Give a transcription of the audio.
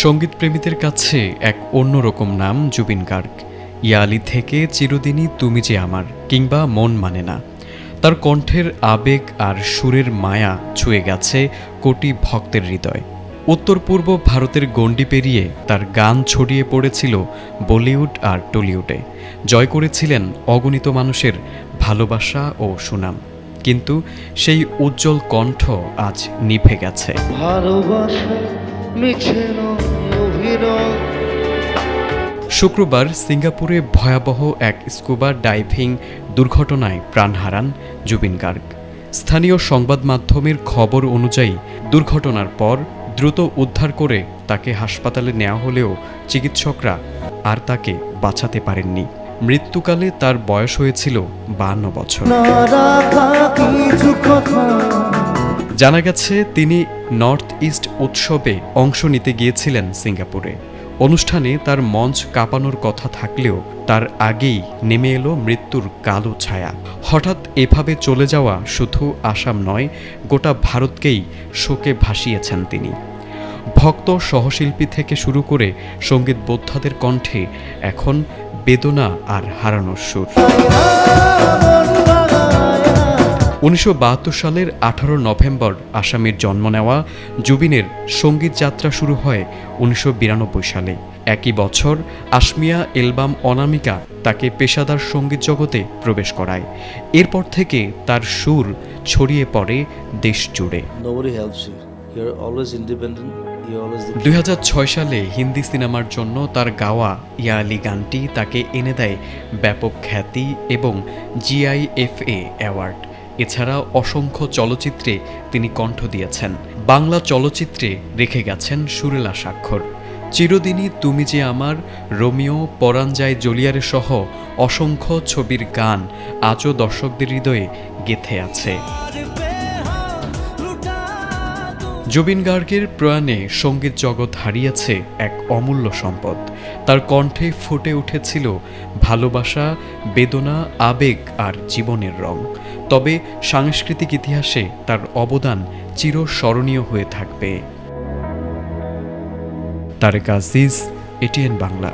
সঙ্গীতপ্রেমীদের কাছে এক অন্যরকম নাম জুবিন গার্গ। ইয়া আলী থেকে চিরদিনই তুমি যে আমার, কিংবা মন মানে না। তার কণ্ঠের আবেগ আর সুরের মায়া ছুঁয়ে গেছে কোটি ভক্তের হৃদয়। উত্তর পূর্ব ভারতের গণ্ডি পেরিয়ে তার গান ছড়িয়ে পড়েছিল বলিউড আর টলিউডে, জয় করেছিলেন অগণিত মানুষের ভালোবাসা ও সুনাম। কিন্তু সেই উজ্জ্বল কণ্ঠ আজ নিভে গেছে। শুক্রবার সিঙ্গাপুরে ভয়াবহ এক স্কুবা ডাইভিং দুর্ঘটনায় প্রাণ হারান জুবিন গার্গ। স্থানীয় সংবাদ মাধ্যমের খবর অনুযায়ী দুর্ঘটনার পর দ্রুত উদ্ধার করে তাকে হাসপাতালে নেওয়া হলেও চিকিৎসকরা আর তাকে বাঁচাতে পারেননি। মৃত্যুকালে তার বয়স হয়েছিল 52 বছর। জানা গেছে তিনি নর্থ ইস্ট উৎসবে অংশ নিতে গিয়েছিলেন সিঙ্গাপুরে। অনুষ্ঠানে তার মঞ্চ কাঁপানোর কথা থাকলেও তার আগেই নেমে এলো মৃত্যুর কালো ছায়া। হঠাৎ এভাবে চলে যাওয়া শুধু আসাম নয়, গোটা ভারতকেই শোকে ভাসিয়েছেন তিনি। ভক্ত সহশিল্পী থেকে শুরু করে সঙ্গীত বোদ্ধাদের কণ্ঠে এখন বেদনা আর হারানোর সুর। 1972 সালের 18 নভেম্বর আসামের জন্ম নেওয়া জুবিনের সঙ্গীত যাত্রা শুরু হয় 1992 সালে। একই বছর আসমিয়া অ্যালবাম অনামিকা তাকে পেশাদার সঙ্গীত জগতে প্রবেশ করায়। এরপর থেকে তার সুর ছড়িয়ে পড়ে দেশ জুড়ে। 2006 সালে হিন্দি সিনেমার জন্য তার গাওয়া ইয়া আলী গানটি তাকে এনে দেয় ব্যাপক খ্যাতি এবং GIFA অ্যাওয়ার্ড। এছাড়া অসংখ্য চলচ্চিত্রে তিনি কণ্ঠ দিয়েছেন। বাংলা চলচ্চিত্রে রেখে গেছেন সুরেলা স্বাক্ষর। চিরদিনই তুমি যে আমার, রোমিও, পরাণ যায় জলিয়ারে সহ অসংখ্য ছবির গান আজও দর্শকদের হৃদয়ে গেঁথে আছে। জুবিন গার্গের প্রয়াণে সঙ্গীত জগৎ হারিয়েছে এক অমূল্য সম্পদ। তার কণ্ঠে ফুটে উঠেছিল ভালোবাসা, বেদনা, আবেগ আর জীবনের রং। তবে সাংস্কৃতিক ইতিহাসে তার অবদান চিরস্মরণীয় হয়ে থাকবে। তারেক আজিজ, ATN বাংলা।